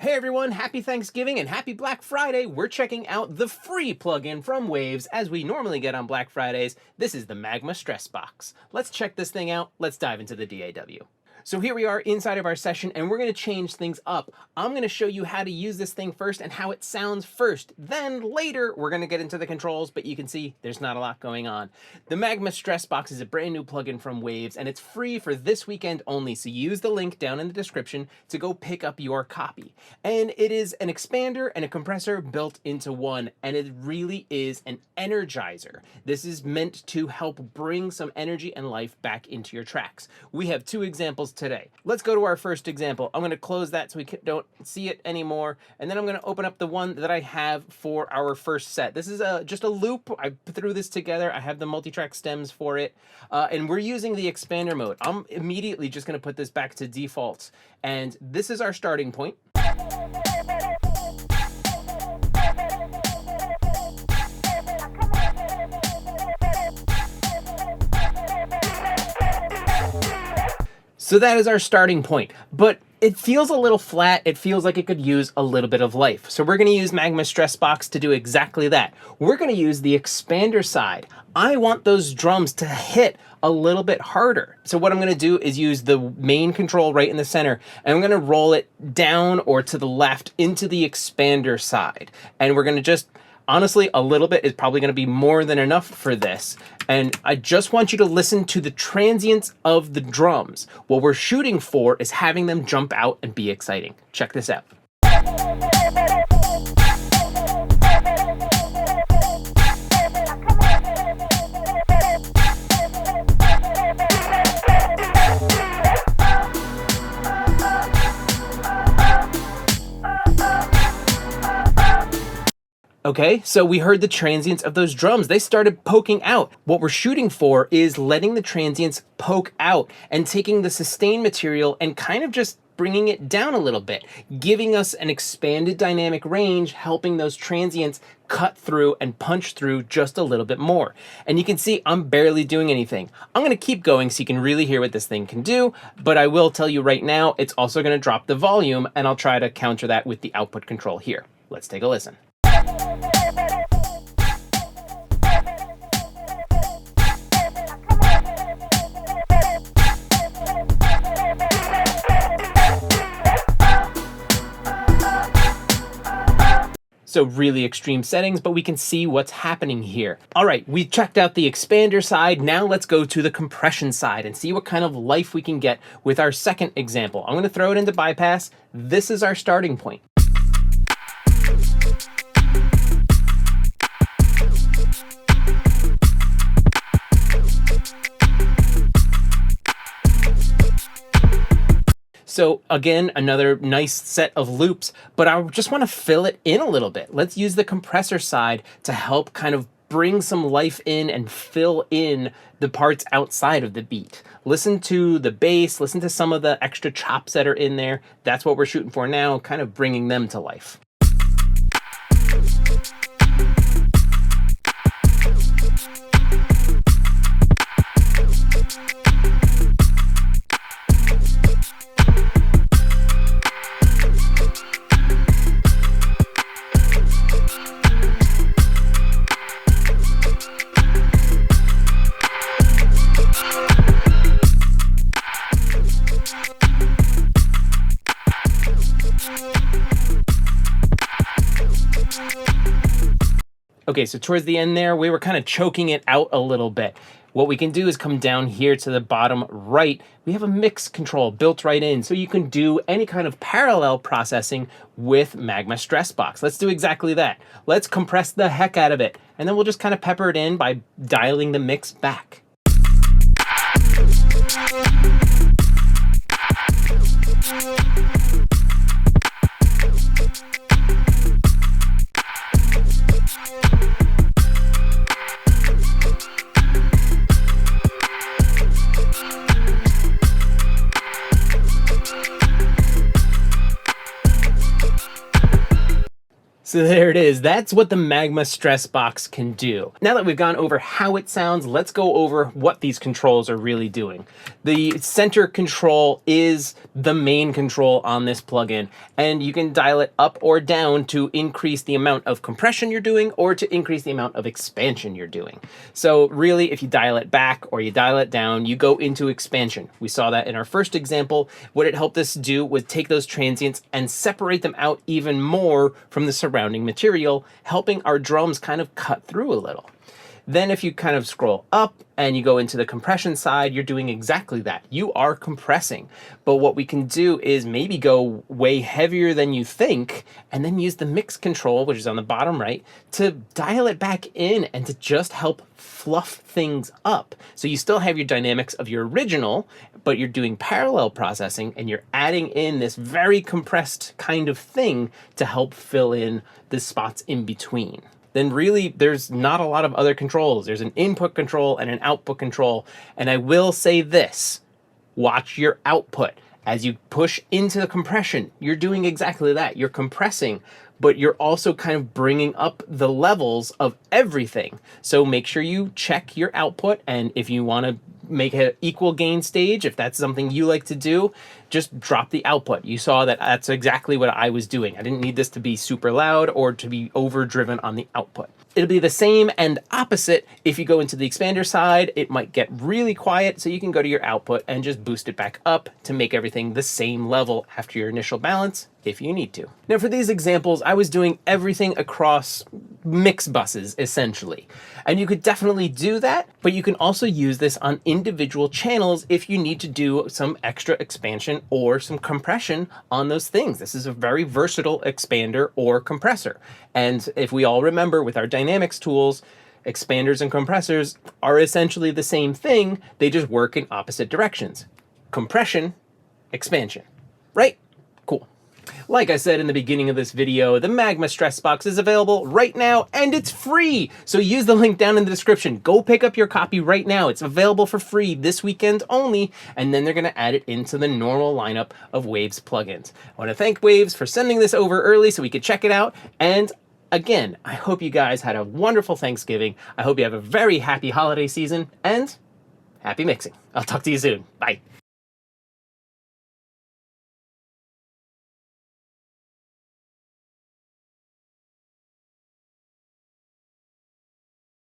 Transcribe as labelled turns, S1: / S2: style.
S1: Hey everyone, happy Thanksgiving and happy Black Friday. We're checking out the free plugin from Waves as we normally get on Black Fridays. This is the Magma StressBox. Let's check this thing out. Let's dive into the DAW. So here we are inside of our session and we're going to change things up. I'm going to show you how to use this thing first and how it sounds first. Then later we're going to get into the controls, but you can see there's not a lot going on. The Magma StressBox is a brand new plugin from Waves and it's free for this weekend only. So use the link down in the description to go pick up your copy. And it is an expander and a compressor built into one, and it really is an energizer. This is meant to help bring some energy and life back into your tracks. We have two examples today. Let's go to our first example. I'm going to close that so we don't see it anymore, and then I'm going to open up the one that I have for our first set. This is just a loop. I threw this together. I have the multi-track stems for it, and we're using the expander mode. I'm immediately just going to put this back to default, and this is our starting point. So that is our starting point, but it feels a little flat. It feels like it could use a little bit of life. So we're going to use Magma StressBox to do exactly that. We're going to use the expander side. I want those drums to hit a little bit harder. So what I'm going to do is use the main control right in the center, and I'm going to roll it down or to the left into the expander side. And we're going to just, honestly, a little bit is probably going to be more than enough for this. And I just want you to listen to the transients of the drums. What we're shooting for is having them jump out and be exciting. Check this out. Okay, so we heard the transients of those drums. They started poking out. What we're shooting for is letting the transients poke out and taking the sustain material and kind of just bringing it down a little bit, giving us an expanded dynamic range, helping those transients cut through and punch through just a little bit more. And you can see I'm barely doing anything. I'm going to keep going so you can really hear what this thing can do, but I will tell you right now, it's also going to drop the volume, and I'll try to counter that with the output control here. Let's take a listen. So really extreme settings, but we can see what's happening here. All right, we checked out the expander side. Now let's go to the compression side and see what kind of life we can get with our second example. I'm going to throw it into bypass. This is our starting point. So again, another nice set of loops, but I just want to fill it in a little bit. Let's use the compressor side to help kind of bring some life in and fill in the parts outside of the beat. Listen to the bass, listen to some of the extra chops that are in there. That's what we're shooting for now, kind of bringing them to life. Okay, so towards the end there, we were kind of choking it out a little bit. What we can do is come down here to the bottom right. We have a mix control built right in, so you can do any kind of parallel processing with Magma StressBox. Let's do exactly that. Let's compress the heck out of it, and then we'll just kind of pepper it in by dialing the mix back. So there it is. That's what the Magma StressBox can do. Now that we've gone over how it sounds, let's go over what these controls are really doing. The center control is the main control on this plugin, and you can dial it up or down to increase the amount of compression you're doing or to increase the amount of expansion you're doing. So really, if you dial it back or you dial it down, you go into expansion. We saw that in our first example. What it helped us do was take those transients and separate them out even more from the surrounding material, helping our drums kind of cut through a little. Then if you kind of scroll up and you go into the compression side, you're doing exactly that. You are compressing. But what we can do is maybe go way heavier than you think, and then use the mix control, which is on the bottom right, to dial it back in and to just help fluff things up. So you still have your dynamics of your original, but you're doing parallel processing and you're adding in this very compressed kind of thing to help fill in the spots in between. Then really there's not a lot of other controls. There's an input control and an output control. And I will say this, watch your output. As you push into the compression, you're doing exactly that. You're compressing, but you're also kind of bringing up the levels of everything. So make sure you check your output, and if you want to make an equal gain stage, if that's something you like to do, just drop the output. You saw that that's exactly what I was doing. I didn't need this to be super loud or to be overdriven on the output. It'll be the same and opposite if you go into the expander side. It might get really quiet, so you can go to your output and just boost it back up to make everything the same level after your initial balance if you need to. Now for these examples, I was doing everything across mix buses essentially. And you could definitely do that, but you can also use this on individual channels if you need to do some extra expansion or some compression on those things. This is a very versatile expander or compressor. And if we all remember with our dynamics tools, expanders and compressors are essentially the same thing. They just work in opposite directions. Compression, expansion, right? Cool. Like I said in the beginning of this video, the Magma StressBox is available right now and it's free. So use the link down in the description. Go pick up your copy right now. It's available for free this weekend only, and then they're going to add it into the normal lineup of Waves plugins. I want to thank Waves for sending this over early so we could check it out. And again, I hope you guys had a wonderful Thanksgiving. I hope you have a very happy holiday season and happy mixing. I'll talk to you soon. Bye.